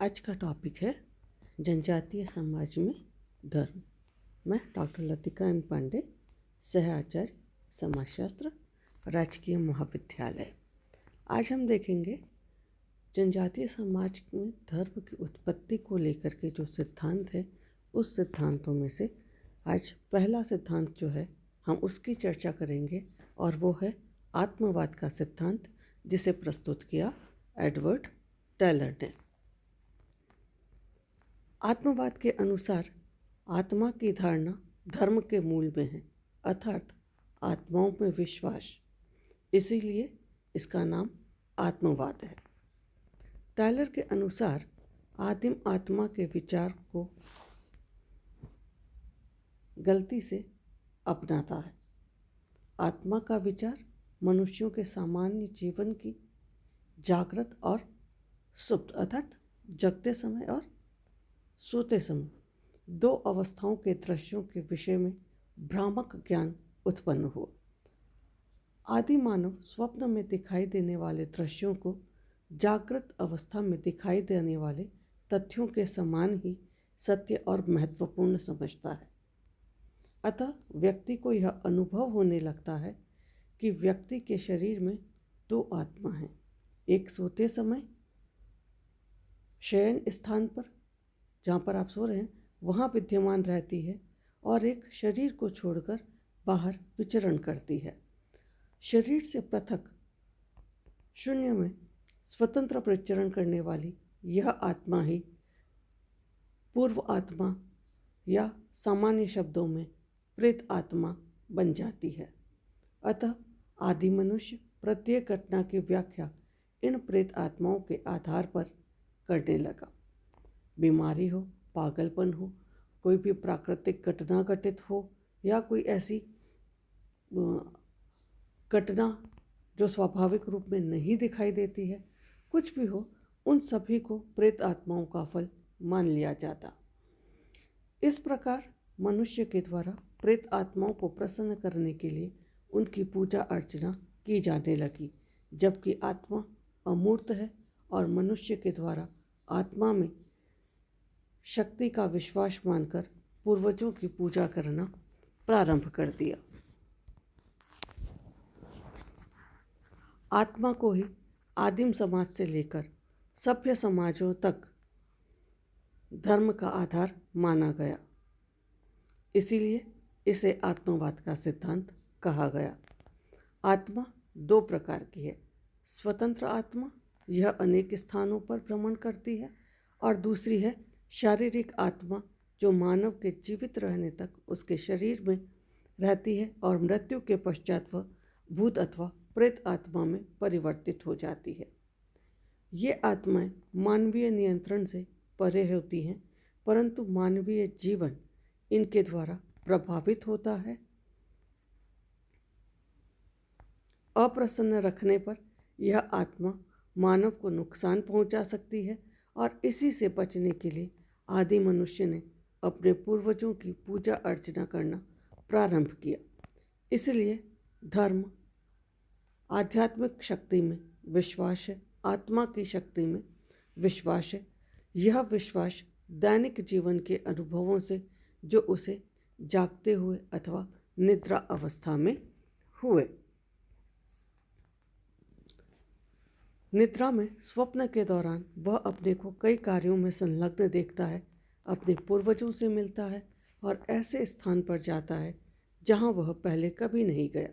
आज का टॉपिक है जनजातीय समाज में धर्म। मैं डॉक्टर लतिका एम पांडे, सह आचार्य समाजशास्त्र, राजकीय महाविद्यालय। आज हम देखेंगे जनजातीय समाज में धर्म की उत्पत्ति को लेकर के जो सिद्धांत है, उस सिद्धांतों में से आज पहला सिद्धांत जो है हम उसकी चर्चा करेंगे और वो है आत्मवाद का सिद्धांत, जिसे प्रस्तुत किया एडवर्ड टेलर ने। आत्मवाद के अनुसार आत्मा की धारणा धर्म के मूल में है, अर्थात आत्माओं में विश्वास। इसीलिए इसका नाम आत्मवाद है। टायलर के अनुसार आदिम आत्मा के विचार को गलती से अपनाता है। आत्मा का विचार मनुष्यों के सामान्य जीवन की जागृत और सुप्त, अर्थात जगते समय और सोते समय दो अवस्थाओं के दृश्यों के विषय में भ्रामक ज्ञान उत्पन्न हुआ। आदि मानव स्वप्न में दिखाई देने वाले दृश्यों को जागृत अवस्था में दिखाई देने वाले तथ्यों के समान ही सत्य और महत्वपूर्ण समझता है। अतः व्यक्ति को यह अनुभव होने लगता है कि व्यक्ति के शरीर में दो आत्मा हैं, एक सोते समय शयन स्थान पर जहाँ पर आप सो रहे हैं वहाँ विद्यमान रहती है, और एक शरीर को छोड़कर बाहर विचरण करती है। शरीर से पृथक शून्य में स्वतंत्र विचरण करने वाली यह आत्मा ही पूर्व आत्मा या सामान्य शब्दों में प्रेत आत्मा बन जाती है। अतः आदि मनुष्य प्रत्येक घटना की व्याख्या इन प्रेत आत्माओं के आधार पर करने लगा। बीमारी हो, पागलपन हो, कोई भी प्राकृतिक घटना घटित हो या कोई ऐसी घटना जो स्वाभाविक रूप में नहीं दिखाई देती है, कुछ भी हो, उन सभी को प्रेत आत्माओं का फल मान लिया जाता। इस प्रकार मनुष्य के द्वारा प्रेत आत्माओं को प्रसन्न करने के लिए उनकी पूजा अर्चना की जाने लगी, जबकि आत्मा अमूर्त है और मनुष्य के द्वारा आत्मा में शक्ति का विश्वास मानकर पूर्वजों की पूजा करना प्रारंभ कर दिया। आत्मा को ही आदिम समाज से लेकर सभ्य समाजों तक धर्म का आधार माना गया। इसीलिए इसे आत्मवाद का सिद्धांत कहा गया। आत्मा दो प्रकार की है। स्वतंत्र आत्मा, यह अनेक स्थानों पर भ्रमण करती है, और दूसरी है शारीरिक आत्मा, जो मानव के जीवित रहने तक उसके शरीर में रहती है और मृत्यु के पश्चात वह भूत अथवा प्रेत आत्मा में परिवर्तित हो जाती है। ये आत्माएं मानवीय नियंत्रण से परे होती हैं, परंतु मानवीय जीवन इनके द्वारा प्रभावित होता है। अप्रसन्न रखने पर यह आत्मा मानव को नुकसान पहुंचा सकती है, और इसी से बचने के लिए आदि मनुष्य ने अपने पूर्वजों की पूजा अर्चना करना प्रारंभ किया। इसलिए धर्म आध्यात्मिक शक्ति में विश्वास है, आत्मा की शक्ति में विश्वास है। यह विश्वास दैनिक जीवन के अनुभवों से जो उसे जागते हुए अथवा निद्रा अवस्था में हुए। निद्रा में स्वप्न के दौरान वह अपने को कई कार्यों में संलग्न देखता है, अपने पूर्वजों से मिलता है और ऐसे स्थान पर जाता है जहां वह पहले कभी नहीं गया।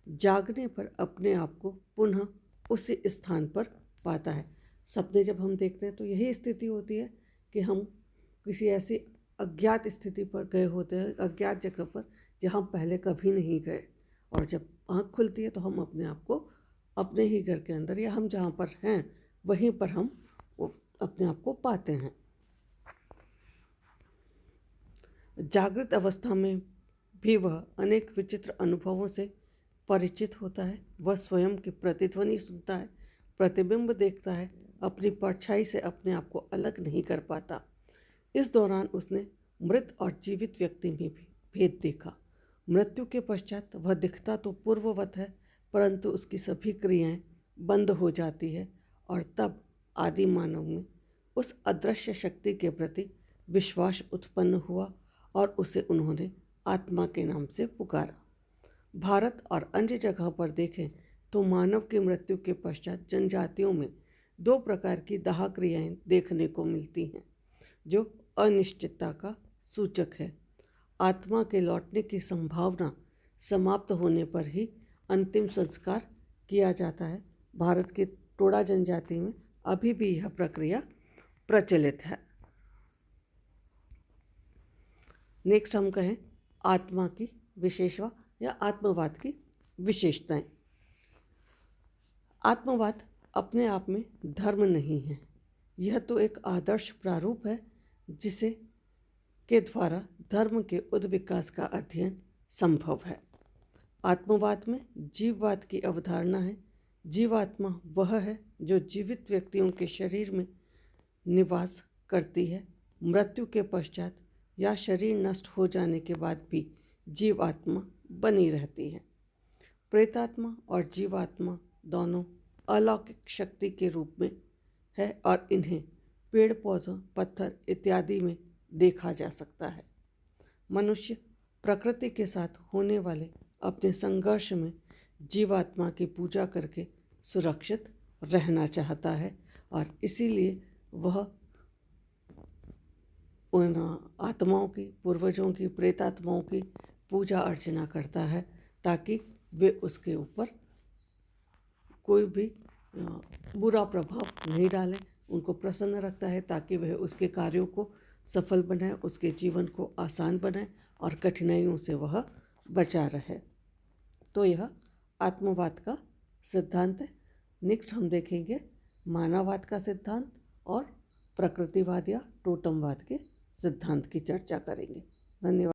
जागने पर अपने आप को पुनः उसी स्थान पर पाता है। सपने जब हम देखते हैं तो यही स्थिति होती है कि हम किसी ऐसी अज्ञात स्थिति पर गए होते हैं, अज्ञात जगह पर जहाँ पहले कभी नहीं गए, और जब आँख खुलती है तो हम अपने आप को अपने ही घर के अंदर या हम जहाँ पर हैं वहीं पर हम अपने आप को पाते हैं। जागृत अवस्था में भी वह अनेक विचित्र अनुभवों से परिचित होता है। वह स्वयं की प्रतिध्वनि सुनता है, प्रतिबिंब देखता है, अपनी परछाई से अपने आप को अलग नहीं कर पाता। इस दौरान उसने मृत और जीवित व्यक्ति में भी भेद देखा। मृत्यु के पश्चात वह दिखता तो पूर्ववत है, परंतु उसकी सभी क्रियाएं बंद हो जाती है, और तब आदि मानव में उस अदृश्य शक्ति के प्रति विश्वास उत्पन्न हुआ और उसे उन्होंने आत्मा के नाम से पुकारा। भारत और अन्य जगह पर देखें तो मानव की मृत्यु के पश्चात जनजातियों में दो प्रकार की दाह क्रियाएं देखने को मिलती हैं, जो अनिश्चितता का सूचक है। आत्मा के लौटने की संभावना समाप्त होने पर ही अंतिम संस्कार किया जाता है। भारत की टोडा जनजाति में अभी भी यह प्रक्रिया प्रचलित है। नेक्स्ट हम कहें आत्मा की विशेषता या आत्मवाद की विशेषताएं। आत्मवाद अपने आप में धर्म नहीं है, यह तो एक आदर्श प्रारूप है जिसे के द्वारा धर्म के उद्विकास का अध्ययन संभव है। आत्मवाद में जीववाद की अवधारणा है। जीवात्मा वह है जो जीवित व्यक्तियों के शरीर में निवास करती है। मृत्यु के पश्चात या शरीर नष्ट हो जाने के बाद भी जीवात्मा बनी रहती है। प्रेतात्मा और जीवात्मा दोनों अलौकिक शक्ति के रूप में है और इन्हें पेड़ पौधों, पत्थर इत्यादि में देखा जा सकता है। मनुष्य प्रकृति के साथ होने वाले अपने संघर्ष में जीवात्मा की पूजा करके सुरक्षित रहना चाहता है और इसीलिए वह उन आत्माओं की, पूर्वजों की, प्रेतात्माओं की पूजा अर्चना करता है ताकि वे उसके ऊपर कोई भी बुरा प्रभाव नहीं डालें। उनको प्रसन्न रखता है ताकि वह उसके कार्यों को सफल बनाए, उसके जीवन को आसान बनाए और कठिनाइयों से वह बचा रहे। तो यह आत्मवाद का सिद्धांत है। नेक्स्ट हम देखेंगे मानववाद का सिद्धांत और प्रकृतिवाद या टोटमवाद के सिद्धांत की चर्चा करेंगे। धन्यवाद।